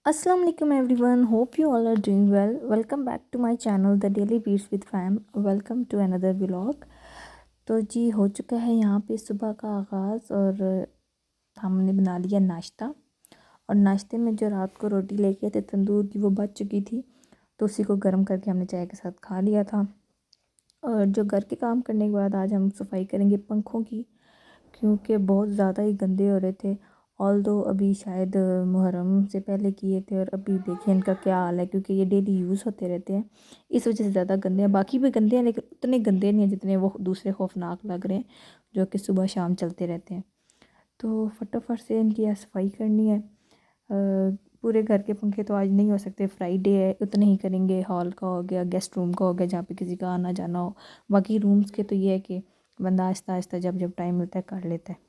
Assalamu alaikum everyone. Hope you all are doing well. Welcome back to my channel The Daily Beats with Fam. Welcome to another vlog. तो जी हो चुका है यहाँ पे सुबह का आगाज़ और हमने बना लिया नाश्ता। और नाश्ते में जो रात को रोटी लेके थे तंदूर की वो बच चुकी थी, तो उसी को गर्म करके हमने चाय के साथ खा लिया था। और जो घर के काम करने के बाद आज हम सफाई करेंगे पंखों की, क्योंकि बहुत ज़्यादा ही गंदे हो रहे थे। ऑल दो अभी शायद मुहर्रम से पहले किए थे और अभी देखिए इनका क्या हाल है, क्योंकि ये डेली यूज़ होते रहते हैं, इस वजह से ज़्यादा गंदे हैं। बाकी भी गंदे हैं लेकिन उतने गंदे नहीं हैं जितने वो दूसरे खौफनाक लग रहे हैं जो कि सुबह शाम चलते रहते हैं। तो फटाफट से इनकी आज सफाई करनी है। पूरे घर के पंखे तो आज नहीं हो सकते, फ्राइडे है, उतने ही करेंगे। हॉल का हो गया, गेस्ट रूम का हो गया, जहाँ पे किसी का आना जाना हो। बाकी रूम्स के तो ये है कि बंदा आहिस्ता आहिस्ता जब जब टाइम मिलता है कर लेता है।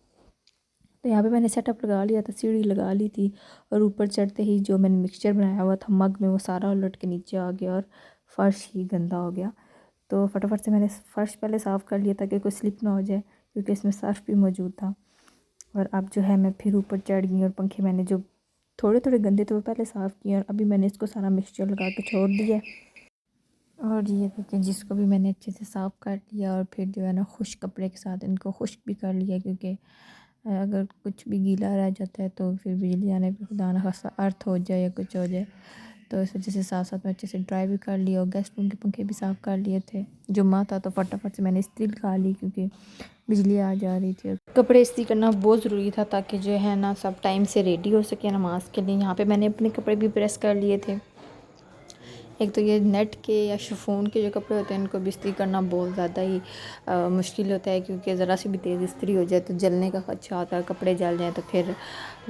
तो यहाँ पे मैंने सेटअप लगा लिया था, सीढ़ी लगा ली थी, और ऊपर चढ़ते ही जो मैंने मिक्सचर बनाया हुआ था मग में वो सारा उलट के नीचे आ गया और फ़र्श ही गंदा हो गया। तो फटाफट से मैंने फ़र्श पहले साफ़ कर लिया ताकि कोई स्लिप ना हो जाए, क्योंकि इसमें सर्फ भी मौजूद था। और अब जो है मैं फिर ऊपर चढ़ गई और पंखे मैंने जो थोड़े थोड़े गंदे थे वो पहले साफ़ किए और अभी मैंने इसको सारा मिक्सचर लगा के छोड़ दिया। और ये देखिए जिसको भी मैंने अच्छे से साफ़ कर लिया और फिर जो है ना खुश्क कपड़े के साथ इनको खुश्क भी कर लिया, क्योंकि अगर कुछ भी गीला रह जाता है तो फिर बिजली आने पर खुदा न खास्ता अर्थ हो जाए या कुछ हो जाए, तो इस वजह से साथ साथ में अच्छे से ड्राई भी कर लिया। और गेस्ट रूम के पंखे भी साफ़ कर लिए थे। जुम्मा था तो फटाफट से मैंने इस्त्री लगा ली, क्योंकि बिजली आ जा रही थी। कपड़े इस्त्री करना बहुत ज़रूरी था ताकि जो है ना सब टाइम से रेडी हो सके नमाज़ के लिए। यहाँ पे मैंने अपने कपड़े भी प्रेस कर लिए थे। एक तो ये नेट के या शिफॉन के जो कपड़े होते हैं इनको भी इस्त्री करना बहुत ज़्यादा ही मुश्किल होता है, क्योंकि ज़रा सी भी तेज़ इस्त्री हो जाए तो जलने का खदशा होता है। कपड़े जल जाएँ तो फिर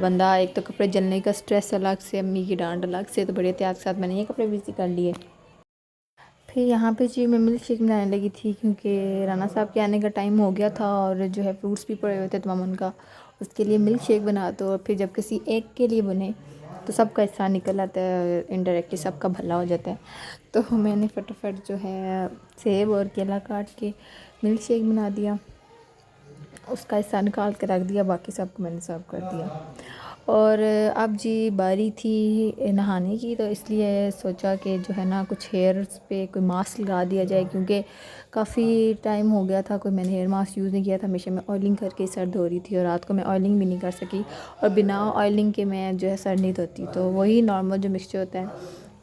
बंदा, एक तो कपड़े जलने का स्ट्रेस अलग से, अम्मी की डांट अलग से, तो बड़े एहतियात के साथ मैंने ये कपड़े भी इस्त्री कर लिए। फिर यहाँ पे जी मैं मिल्क शेक बनाने लगी थी, क्योंकि राना साहब के आने का टाइम हो गया था और जो है फ्रूट्स भी पड़े हुए थे तमाम उनका, उसके लिए मिल्क शेक बना दो। और फिर जब किसी एक के लिए बने तो सबका हिस्सा निकल आता है, इनडायरेक्टली सबका भला हो जाता है। तो मैंने फटाफट जो है सेब और केला काट के मिल्क शेक बना दिया, उसका हिस्सा निकाल के रख दिया, बाकी सबको मैंने सर्व कर दिया। और अब जी बारी थी नहाने की, तो इसलिए सोचा कि जो है ना कुछ हेयर्स पे कोई मास्क लगा दिया जाए, क्योंकि काफ़ी टाइम हो गया था कोई मैंने हेयर मास्क यूज़ नहीं किया था। हमेशा मैं ऑयलिंग करके सर धो रही थी और रात को मैं ऑयलिंग भी नहीं कर सकी, और बिना ऑयलिंग के मैं जो है सर नहीं धोती। तो वही नॉर्मल जो मिक्सचर होता है,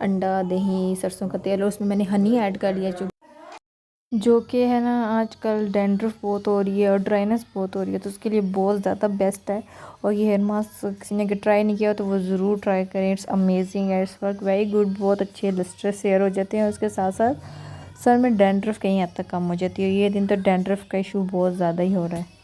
अंडा, दही, सरसों का तेल, और उसमें मैंने हनी ऐड कर लिया, जो कि है ना आजकल डैंड्रफ बहुत हो रही है और ड्राइनेस बहुत हो रही है, तो उसके लिए बहुत ज़्यादा बेस्ट है। और ये हेयर मास्क किसी ने अगर ट्राई नहीं किया तो वो ज़रूर ट्राई करें। It's amazing, it's work very good, बहुत अच्छे लस्ट्रस हेयर हो जाते हैं। उसके साथ साथ सर में डैंड्रफ कहीं हद तक कम हो जाती है। ये दिन तो डैंड्रफ का इशू बहुत ज़्यादा ही हो रहा है।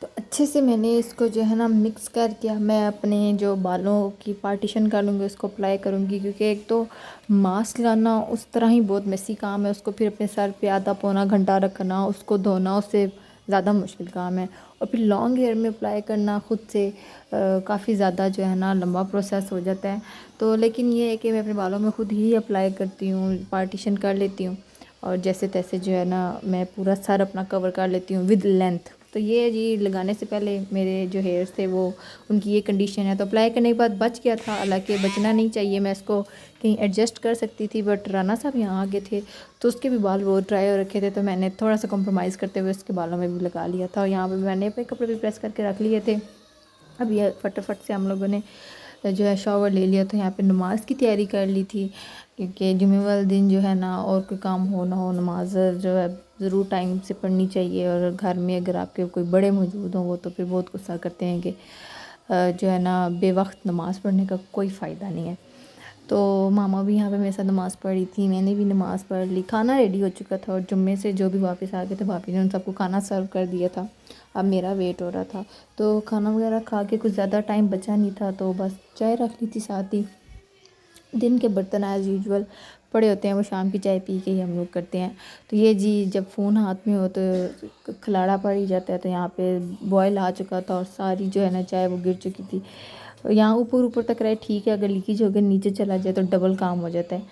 तो अच्छे से मैंने इसको जो है ना मिक्स करके मैं अपने जो बालों की पार्टीशन कर लूँगी, उसको अप्लाई करूँगी, क्योंकि एक तो मास्क लगाना उस तरह ही बहुत मेसी काम है, उसको फिर अपने सर पे आधा पौना घंटा रखना, उसको धोना, उससे ज़्यादा मुश्किल काम है। और फिर लॉन्ग हेयर में अप्लाई करना खुद से काफ़ी ज़्यादा जो है ना लंबा प्रोसेस हो जाता है। तो लेकिन ये है कि मैं अपने बालों में खुद ही अप्लाई करती हूँ, पार्टीशन कर लेती हूँ, और जैसे तैसे जो है ना मैं पूरा सर अपना कवर कर लेती हूँ विद लेंथ। तो ये जी लगाने से पहले मेरे जो हेयर्स थे वो, उनकी ये कंडीशन है। तो अप्लाई करने के बाद बच गया था, हालांकि बचना नहीं चाहिए, मैं इसको कहीं एडजस्ट कर सकती थी, बट राना साहब यहाँ आगे थे तो उसके भी बाल बहुत ड्राई हो रखे थे, तो मैंने थोड़ा सा कॉम्प्रोमाइज़ करते हुए उसके बालों में भी लगा लिया था। और यहाँ पर मैंने अपने कपड़े भी प्रेस करके रख लिए थे। अब ये फटाफट से हम लोगों ने जो है शॉवर ले लिया, तो यहाँ पे नमाज़ की तैयारी कर ली थी, क्योंकि जुमे वाले दिन जो है ना और कोई काम हो ना हो, नमाज जो है ज़रूर टाइम से पढ़नी चाहिए। और घर में अगर आपके कोई बड़े मौजूद हों वो तो फिर बहुत गुस्सा करते हैं कि जो है ना बेवक्त नमाज़ पढ़ने का कोई फ़ायदा नहीं है। तो मामा भी यहाँ पे मेरे साथ नमाज़ पढ़ी थी, मैंने भी नमाज़ पढ़ ली, खाना रेडी हो चुका था, और जुम्मे से जो भी वापस आ गए थे भाभी ने उन सबको खाना सर्व कर दिया था। अब मेरा वेट हो रहा था, तो खाना वगैरह खा के कुछ ज़्यादा टाइम बचा नहीं था, तो बस चाय रख ली थी साथ ही। दिन के बर्तन एज़ यूजुअल पड़े होते हैं, वो शाम की चाय पी के ही हम लोग करते हैं। तो ये जी जब फ़ोन हाथ में हो तो खिलाड़ा पड़ ही जाता है। तो यहाँ पे बॉयल आ चुका था और सारी जो है ना चाय वो गिर चुकी थी। यहाँ ऊपर ऊपर तक रहे ठीक है, अगर लीकेज होकर नीचे चला जाए तो डबल काम हो जाता है।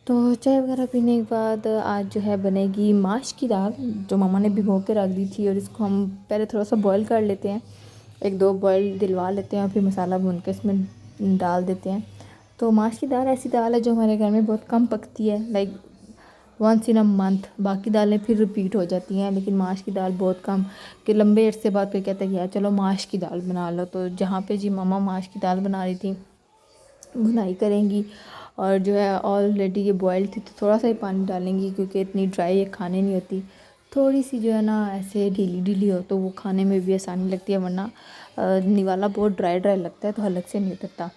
तो चाय वगैरह पीने के बाद आज जो है बनेगी माश की दाल, जो मामा ने भिगो के रख दी थी, और इसको हम पहले थोड़ा सा बॉयल कर लेते हैं, एक दो बॉयल दिलवा लेते हैं, और फिर मसाला भून के इसमें डाल देते हैं। तो माश की दाल ऐसी दाल है जो हमारे घर में बहुत कम पकती है, like once in a month. बाकी दालें फिर रिपीट हो जाती हैं, लेकिन माश की दाल बहुत कम, कि लंबे अरसे बाद कोई कहता है यार चलो माश की दाल बना लो। तो जहाँ पे जी मम्मा माश की दाल बना रही थी, भुनाई करेंगी और जो है ऑलरेडी ये बॉयल थी तो थोड़ा सा ही पानी डालेंगी, क्योंकि इतनी ड्राई ये खाने नहीं होती। थोड़ी सी जो है ना ऐसे ढीली ढीली हो तो वो खाने में भी आसानी लगती है, वरना निवाला बहुत ड्राई ड्राई लगता है तो हलक से नहीं उतरता।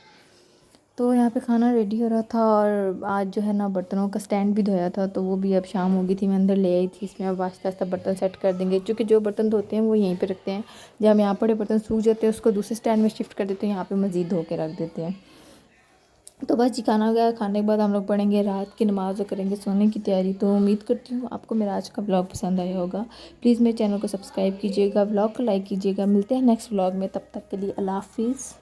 तो यहाँ पे खाना रेडी हो रहा था और आज जो है ना बर्तनों का स्टैंड भी धोया था, तो वो भी अब शाम हो गई थी, मैं अंदर ले आई थी। इसमें अब आस्ता आस्ता बर्तन सेट कर देंगे, क्योंकि जो बर्तन धोते हैं वो यहीं पे रखते हैं। जब हम यहाँ पड़े बर्तन सूख जाते हैं उसको दूसरे स्टैंड में शिफ्ट कर देते हैं, यहाँ पे मज़ीद धो के रख देते हैं। तो बस जी खाना वगैरह खाने के बाद हम लोग पढ़ेंगे रात की नमाज़ और करेंगे सोने की तैयारी। तो उम्मीद करती हूँ आपको मेरा आज का ब्लॉग पसंद आया होगा। प्लीज़ मेरे चैनल को सब्सक्राइब कीजिएगा, ब्लॉग को लाइक कीजिएगा। मिलते हैं नेक्स्ट ब्लॉग में, तब तक के लिए अल्लाह हाफिज़।